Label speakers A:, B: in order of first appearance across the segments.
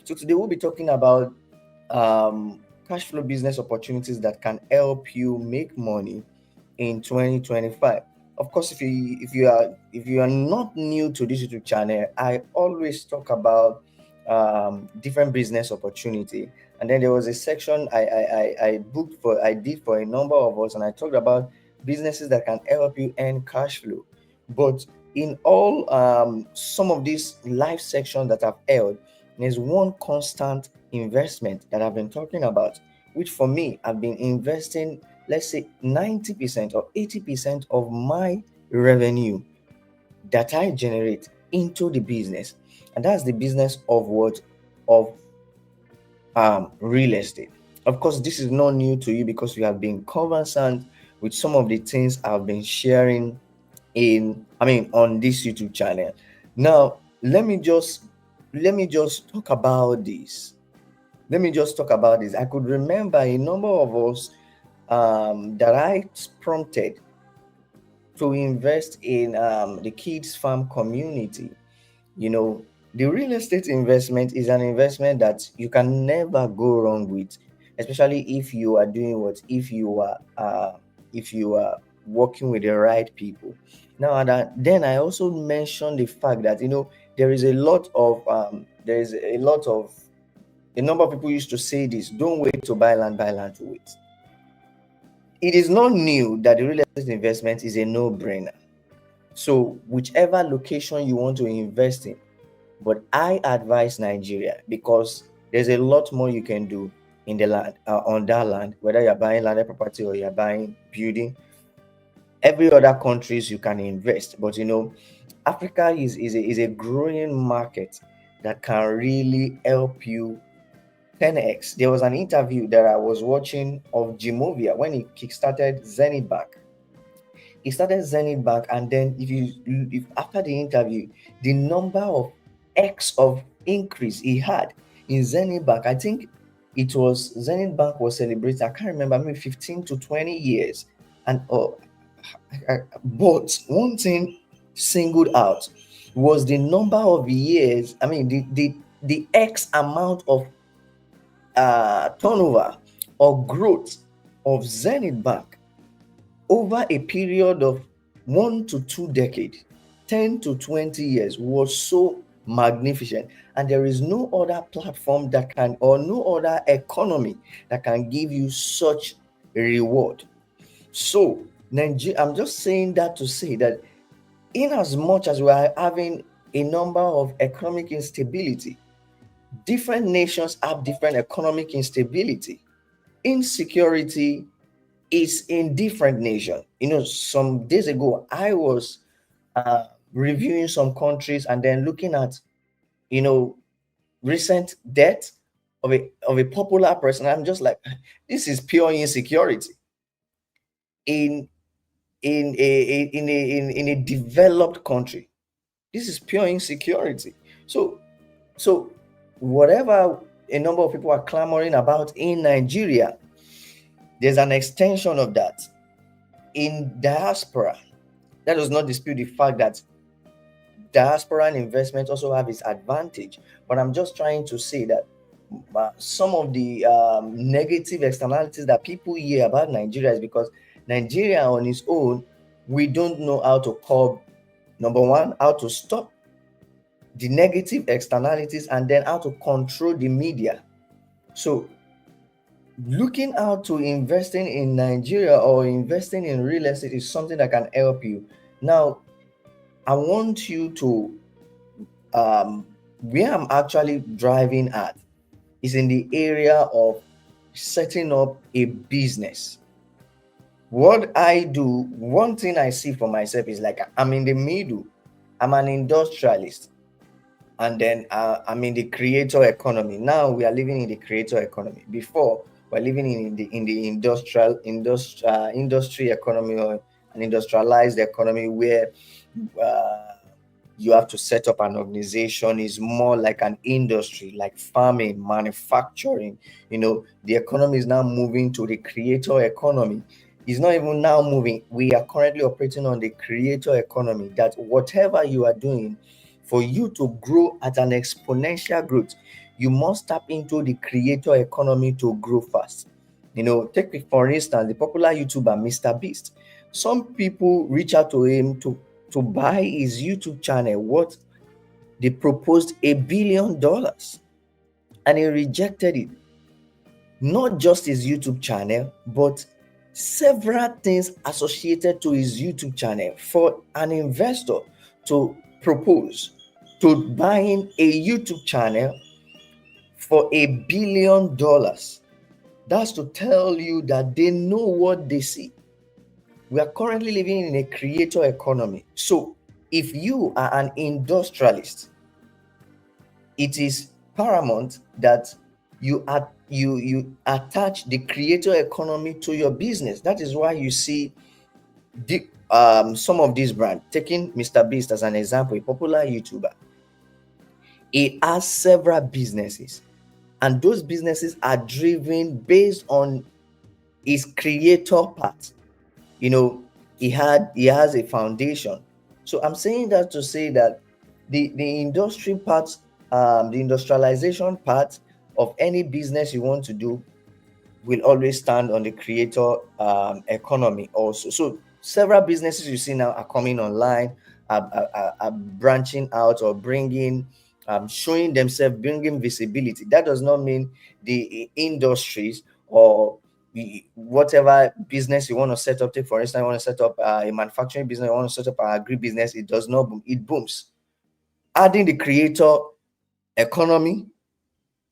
A: So today we'll be talking about cash flow business opportunities that can help you make money in 2025. Of course, if you are not new to this YouTube channel, I always talk about different business opportunity. And then there was a section I did for a number of us, and I talked about businesses that can help you earn cash flow. But in all some of these live sections that I've held, there's one constant investment that I've been talking about, which for me, I've been investing, let's say 90% or 80% of my revenue that I generate into the business. And that's the business of what? Of real estate. Of course, this is not new to you because you have been conversant with some of the things I've been sharing on this YouTube channel. Now, let me just talk about this. I could remember a number of us that I prompted to invest in the kids farm community. You know, the real estate investment is an investment that you can never go wrong with, especially if you are doing what if you are working with the right people. Now, then I also mentioned the fact that there is a lot of a number of people used to say this: don't wait to buy land to wait. It is not new that the real estate investment is a no-brainer. So whichever location you want to invest in, but I advise Nigeria because there's a lot more you can do in the land on that land, whether you're buying landed property or you're buying building. Every other countries you can invest, but Africa is a growing market that can really help you 10x. There was an interview that I was watching of Jimovia when he kickstarted Zenith Bank. He started Zenith Bank, and then if after the interview, the number of X of increase he had in Zenith Bank, I think it was Zenith Bank was celebrating, I can't remember, maybe 15 to 20 years. And but one thing singled out was the number of years, the X amount of turnover or growth of Zenith Bank over a period of 1 to 2 decades, 10 to 20 years, was so magnificent. And there is no other platform that can, or no other economy that can give you such a reward. So, Nigeria, I'm just saying that to say that in as much as we are having a number of economic instability, different nations have different economic instability. Insecurity is in different nations. Some days ago, I was reviewing some countries and then looking at, recent death of a popular person. I'm just like, this is pure insecurity in in a developed country. This is pure insecurity. So whatever a number of people are clamoring about in Nigeria, there's an extension of that in diaspora. That does not dispute the fact that diaspora and investment also have its advantage. But I'm just trying to say that some of the negative externalities that people hear about Nigeria is because Nigeria on its own, we don't know how to curb, number one, how to stop the negative externalities, and then how to control the media. So looking out to investing in Nigeria or investing in real estate is something that can help you. Now, I want you to where I'm actually driving at is in the area of setting up a business. What I do, one thing I see for myself is like I'm in the middle. I'm an industrialist, and then I'm in the creator economy. Now we are living in the creator economy. Before, we're living in the industry economy, or an industrialized economy where you have to set up an organization. Is more like an industry, like farming, manufacturing. The economy is now moving to the creator economy. It's not even now moving. We are currently operating on the creator economy, that whatever you are doing, for you to grow at an exponential growth, you must tap into the creator economy to grow fast. Take for instance the popular YouTuber Mr. Beast. Some people reach out to him to buy his YouTube channel. What they proposed $1 billion, and he rejected it. Not just his YouTube channel, but several things associated to his YouTube channel for an investor to propose to buying a YouTube channel for $1 billion. That's to tell you that they know what they see. We are currently living in a creator economy. So if you are an industrialist, it is paramount that you attach the creator economy to your business. That is why you see some of these brands, taking Mr. Beast as an example, a popular YouTuber. He has several businesses, and those businesses are driven based on his creator part. He has a foundation. So I'm saying that to say that the industry part, the industrialization part of any business you want to do will always stand on the creator economy also. So several businesses you see now are coming online, are branching out or bringing, showing themselves, bringing visibility. That does not mean the industries or whatever business you want to set up. Take for instance, you want to set up a manufacturing business, you want to set up an agri-business, it does not boom, it booms. Adding the creator economy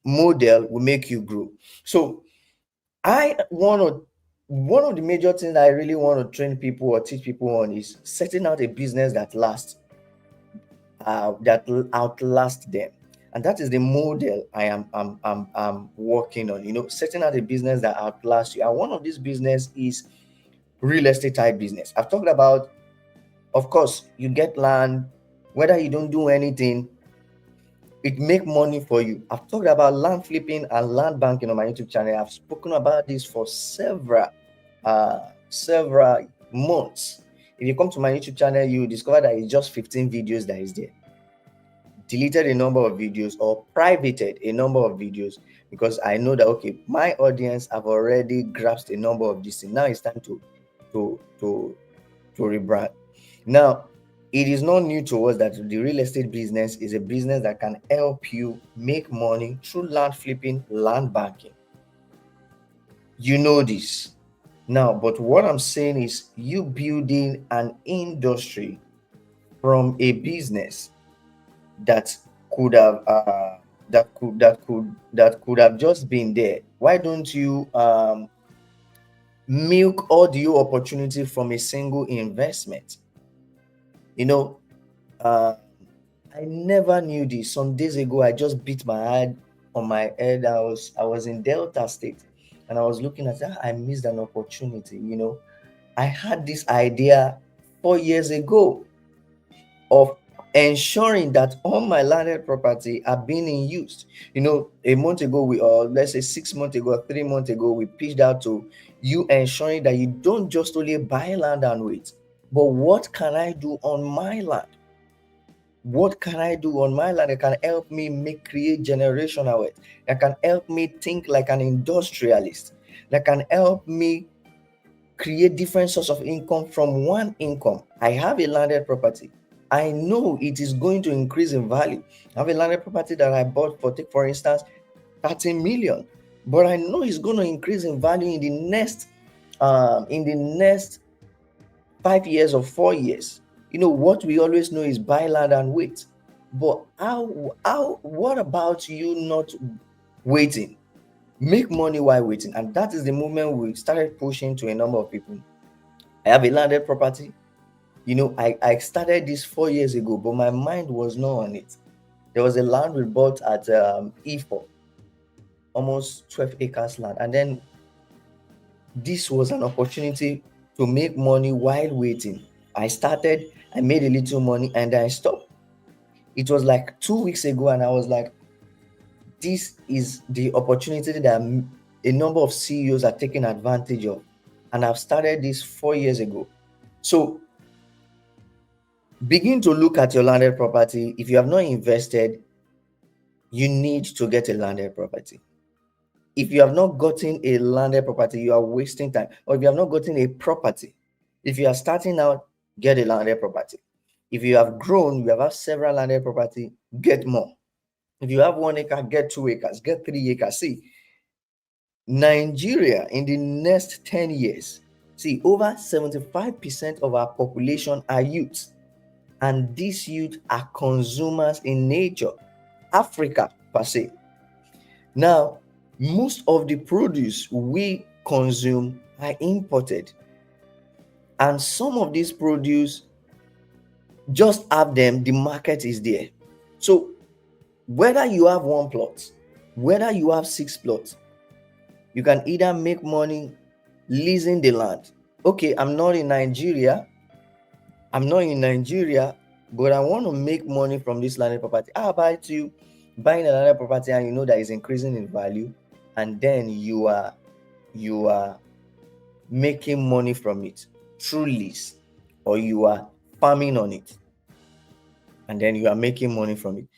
A: model will make you grow. So one of the major things I really want to train people or teach people on is setting out a business that lasts, that will outlast them. And that is the model I'm working on, setting out a business that outlasts you. And one of these business is real estate type business. I've talked about, of course, you get land, whether you don't do anything, it make money for you. I've talked about land flipping and land banking on my YouTube channel. I've spoken about this for several months. If you come to my YouTube channel, you discover that it's just 15 videos that is there. Deleted a number of videos or privated a number of videos because I know that, okay, my audience have already grasped a number of these things. Now it's time to rebrand. Now, it is not new to us that the real estate business is a business that can help you make money through land flipping, land banking. You know this. Now, but what I'm saying is you building an industry from a business that could have just been there. Why don't you milk all the opportunity from a single investment? I never knew this. Some days ago, I just beat my head on my head. I was in Delta State, and I was looking at that. I missed an opportunity. I had this idea 4 years ago of ensuring that all my landed property are being in use. A month ago, let's say 6 months ago, 3 months ago, we pitched out to you, ensuring that you don't just only buy land and wait, but what can I do on my land? What can I do on my land that can help me create generational wealth? That can help me think like an industrialist? That can help me create different sources of income from one income? I have a landed property. I know it is going to increase in value. I have a landed property that I bought for instance, 13 million. But I know it's going to increase in value in the next 5 years or 4 years. What we always know is buy land and wait. But what about you not waiting? Make money while waiting. And that is the movement we started pushing to a number of people. I have a landed property. I started this 4 years ago, but my mind was not on it. There was a land we bought at E4, almost 12 acres land. And then this was an opportunity to make money while waiting. I made a little money, and I stopped. It was like 2 weeks ago, and I was like, this is the opportunity that a number of CEOs are taking advantage of. And I've started this 4 years ago. So begin to look at your landed property. If you have not invested, you need to get a landed property. If you have not gotten a landed property, you are wasting time. Or if you have not gotten a property, if you are starting out, get a landed property. If you have grown, you have several landed property, get more. If you have 1 acre, get 2 acres, get 3 acres. See, Nigeria in the next 10 years, see, over 75% of our population are youth, and these youth are consumers in nature. Africa per se. Now, most of the produce we consume are imported, and some of these produce just have them, the market is there. So whether you have 1 plot, whether you have 6 plots, you can either make money leasing the land. Okay, I'm not in Nigeria, but I want to make money from this landed property. How about you buying a landed property and you know that it's increasing in value, and then you are making money from it through lease, or you are farming on it, and then you are making money from it.